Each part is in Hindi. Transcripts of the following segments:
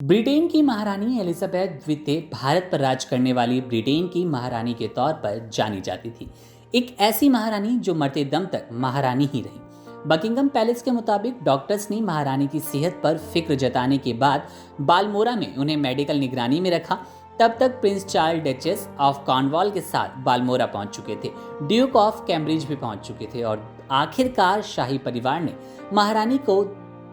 ब्रिटेन की महारानी एलिजाबेथ द्वितीय भारत पर राज करने वाली ब्रिटेन की महारानी के तौर पर जानी जाती थी। एक ऐसी महारानी जो मरते दम तक महारानी ही रही। बकिंगम पैलेस के मुताबिक डॉक्टर्स ने महारानी की सेहत पर फिक्र जताने के बाद बालमोरा में उन्हें मेडिकल निगरानी में रखा। तब तक Prince Charles duchess of Cornwall के साथ बालमोरा पहुंच चुके थे, ड्यूक ऑफ कैम्ब्रिज भी पहुंच चुके थे और आखिरकार शाही परिवार ने महारानी को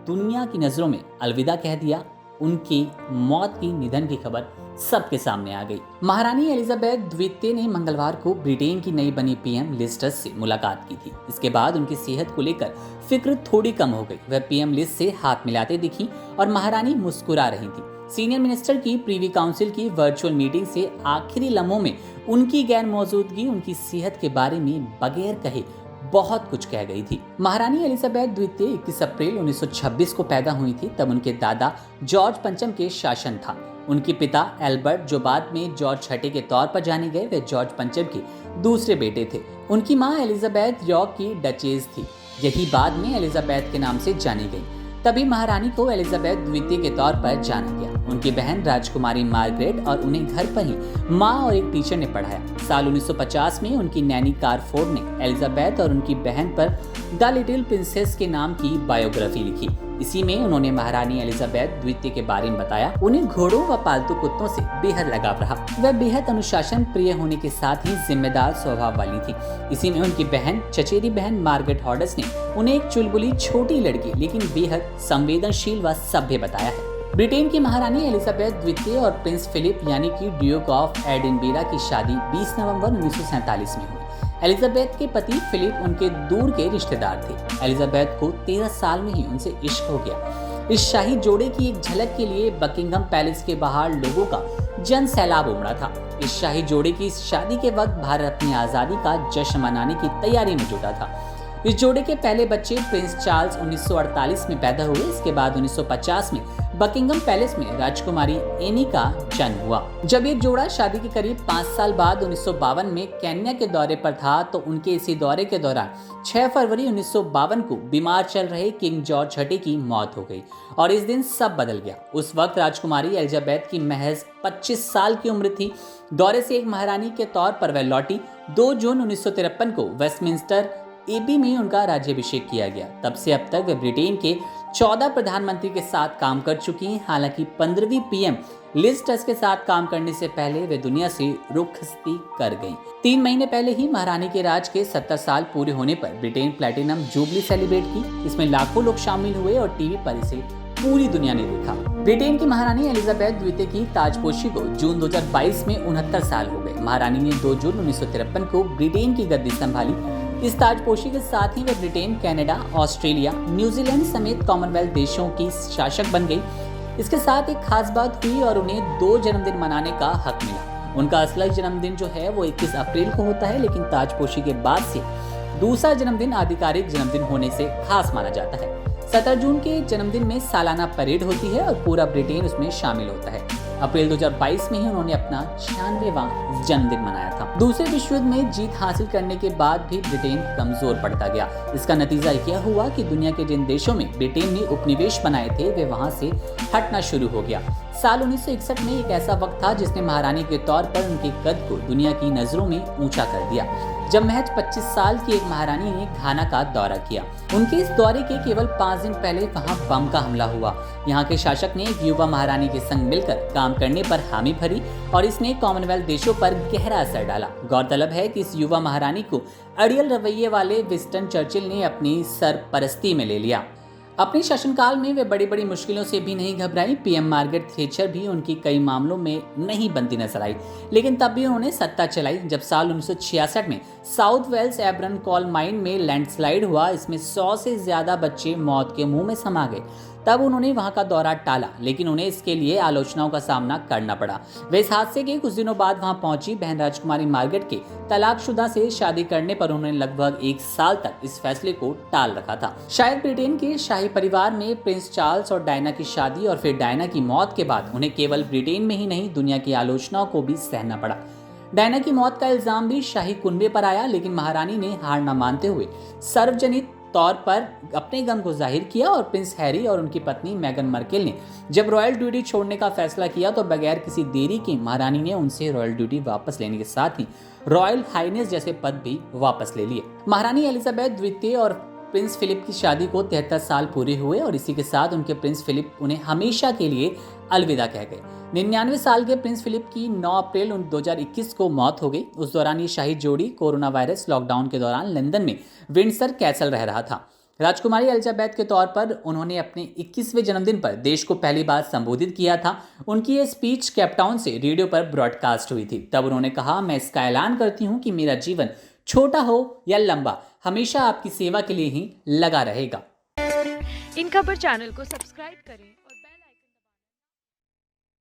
दुनिया की नज़रों में अलविदा कह दिया। उनकी मौत की निधन की खबर सबके सामने आ गई। महारानी एलिजाबेथ द्वितीय ने मंगलवार को ब्रिटेन की नई बनी पीएम लिज ट्रस से मुलाकात की थी। इसके बाद उनकी सेहत को लेकर फिक्र थोड़ी कम हो गई। वह पीएम लिज से हाथ मिलाते दिखी और महारानी मुस्कुरा रही थी। सीनियर मिनिस्टर की प्रीवी काउंसिल की वर्चुअल मीटिंग से आखिरी लम्हों में उनकी गैर मौजूदगी उनकी सेहत के बारे में बगैर कहे बहुत कुछ कह गई थी। महारानी एलिजाबेथ द्वितीय 21 अप्रैल 1926 को पैदा हुई थी। तब उनके दादा जॉर्ज पंचम के शासन था। उनके पिता एल्बर्ट, जो बाद में जॉर्ज छठे के तौर पर जाने गए, वे जॉर्ज पंचम के दूसरे बेटे थे। उनकी मां एलिजाबेथ यॉर्क की डचेस थी। यही बाद में एलिजाबेथ के नाम से जानी गई। तभी महारानी को एलिजाबेथ द्वितीय के तौर पर जाना गया। उनकी बहन राजकुमारी मार्गरेट और उन्हें घर पर ही माँ और एक टीचर ने पढ़ाया। साल 1950 में उनकी नैनी कारफोर्ड ने एलिजाबेथ और उनकी बहन पर द लिटिल प्रिंसेस के नाम की बायोग्राफी लिखी। इसी में उन्होंने महारानी एलिजाबेथ द्वितीय के बारे में बताया। उन्हें घोड़ों व पालतू कुत्तों से बेहद लगाव रहा। वह बेहद अनुशासन प्रिय होने के साथ ही जिम्मेदार स्वभाव वाली थी। इसी में उनकी बहन, चचेरी बहन मार्गरेट हॉडस ने उन्हें एक चुलबुली छोटी लड़की लेकिन बेहद संवेदनशील व सभ्य बताया है। ब्रिटेन की महारानी एलिजाबेथ द्वितीय और प्रिंस फिलिप यानी कि ड्यूक ऑफ एडिनबरा की शादी 20 नवंबर 1947 में हुई। एलिजाबेथ के पति फिलिप उनके दूर के रिश्तेदार थे। एलिजाबेथ को 13 साल में ही उनसे इश्क हो गया। इस शाही जोड़े की एक झलक के लिए बकिंगम पैलेस के बाहर लोगों का जन सैलाब उमड़ा था। इस शाही जोड़े की शादी के वक्त भारत अपनी आज़ादी का जश्न मनाने की तैयारी में जुटा था। इस जोड़े के पहले बच्चे प्रिंस चार्ल्स 1948 में पैदा हुए। इसके बाद 1950 में बकिंगम पैलेस में राजकुमारी एनी का जन्म हुआ। जब ये जोड़ा शादी के करीब 5 साल बाद 1952 में केन्या के दौरे पर था तो उनके इसी दौरे के दौरान 6 फरवरी 1952 को बीमार चल रहे किंग जॉर्ज छठे की मौत हो गई और इस दिन सब बदल गया। उस वक्त राजकुमारी एलिजाबेथ की महज 25 साल की उम्र थी। दौरे से एक महारानी के तौर पर वह लौटी। 2 जून 1953 को वेस्टमिंस्टर एबी में उनका राज्याभिषेक किया गया। तब से अब तक वे ब्रिटेन के 14 प्रधानमंत्री के साथ काम कर चुकी हैं। हालांकि 15वीं पीएम लिज ट्रस के साथ काम करने से पहले वे दुनिया से रुखसती कर गईं। 3 महीने पहले ही महारानी के राज के 70 साल पूरे होने पर ब्रिटेन प्लैटिनम जुबली सेलिब्रेट की। इसमें लाखों लोग शामिल हुए और टीवी पर इसे पूरी दुनिया ने देखा। ब्रिटेन की महारानी एलिजाबेथ द्वितीय की ताजपोशी को जून 2022 में 69 साल हो गए। महारानी ने 2 जून 1953 को ब्रिटेन की गद्दी संभाली। इस ताजपोशी के साथ ही वे ब्रिटेन, कनाडा, ऑस्ट्रेलिया, न्यूजीलैंड समेत कॉमनवेल्थ देशों की शासक बन गई। इसके साथ एक खास बात हुई और उन्हें 2 जन्मदिन मनाने का हक मिला। उनका असली जन्मदिन जो है वो 21 अप्रैल को होता है, लेकिन ताजपोशी के बाद से दूसरा जन्मदिन आधिकारिक जन्मदिन होने से खास माना जाता है। 17 जून के जन्मदिन में सालाना परेड होती है और पूरा ब्रिटेन उसमें शामिल होता है। अप्रैल 2022 में ही उन्होंने अपना 96वां जन्मदिन मनाया था। दूसरे विश्व युद्ध में जीत हासिल करने के बाद भी ब्रिटेन कमजोर पड़ता गया। इसका नतीजा यह हुआ कि दुनिया के जिन देशों में ब्रिटेन ने उपनिवेश बनाए थे वे वहां से हटना शुरू हो गया। साल 1961 में एक ऐसा वक्त था जिसने महारानी के तौर पर उनके कद को दुनिया की नजरों में ऊंचा कर दिया, जब महज 25 साल की एक महारानी ने घाना का दौरा किया। उनके इस दौरे के केवल 5 दिन पहले वहां बम का हमला हुआ। यहाँ के शासक ने एक युवा महारानी के संग मिलकर काम करने पर हामी भरी और इसने कॉमनवेल्थ देशों पर गहरा असर डाला। गौरतलब है कि इस युवा महारानी को अड़ियल रवैये वाले विंस्टन चर्चिल ने अपनी सरपरस्ती में ले लिया। अपने शासनकाल में वे बड़ी बड़ी मुश्किलों से भी नहीं घबराई। पीएम मार्गरेट थैचर भी उनकी कई मामलों में नहीं बनती नजर आई, लेकिन तब भी उन्होंने सत्ता चलाई। जब साल 1966 में South Wales Aberfan coal mine में लैंडस्लाइड हुआ, इसमें 100 से ज्यादा बच्चे मौत के मुंह में समा गए, तब उन्होंने वहां का दौरा टाला, लेकिन उन्हें इसके लिए आलोचनाओं का सामना करना पड़ा। वे इस हादसे के कुछ दिनों बाद वहां पहुंची। बहन राजकुमारी मार्गरेट के तलाकशुदा से शादी करने पर उन्होंने लगभग 1 साल तक इस फैसले को टाल रखा था। शायद ब्रिटेन के शाही परिवार में प्रिंस चार्ल्स और डायना की शादी और फिर डायना की मौत के बाद उन्हें केवल ब्रिटेन में ही नहीं दुनिया की आलोचनाओं को भी सहना पड़ा। डायना की मौत का इल्जाम भी शाही कुनबे पर आया, लेकिन महारानी ने हार न मानते हुए सार्वजनिक तौर पर अपने गम को जाहिर किया और प्रिंस हैरी और उनकी पत्नी मेगन मार्कल ने जब रॉयल ड्यूटी छोड़ने का फैसला किया तो बगैर किसी देरी के महारानी ने उनसे रॉयल ड्यूटी वापस लेने के साथ ही रॉयल हाइनेस जैसे पद भी वापस ले लिए। महारानी एलिजाबेथ द्वितीय और प्रिंस फिलिप की शादी को 73 साल पूरे हुए और इसी के साथ उनके प्रिंस फिलिप उन्हें हमेशा के लिए अलविदा कह गए। 99 साल के प्रिंस फिलिप की 9 अप्रैल 2021 को मौत हो गई। उस दौरान ये शाही जोड़ी कोरोना वायरस लॉकडाउन के दौरान लंदन में विंडसर कैसल रह रहा था। राजकुमारी एलिजाबेथ के तौर पर उन्होंने अपने 21वें जन्मदिन पर देश को पहली बार संबोधित किया था। उनकी ये स्पीच केपटाउन से रेडियो पर ब्रॉडकास्ट हुई थी। तब उन्होंने कहा, मैं इसका ऐलान करती हूँ कि मेरा जीवन छोटा हो या लंबा, हमेशा आपकी सेवा के लिए ही लगा रहेगा। इन खबर चैनल को सब्सक्राइब करें।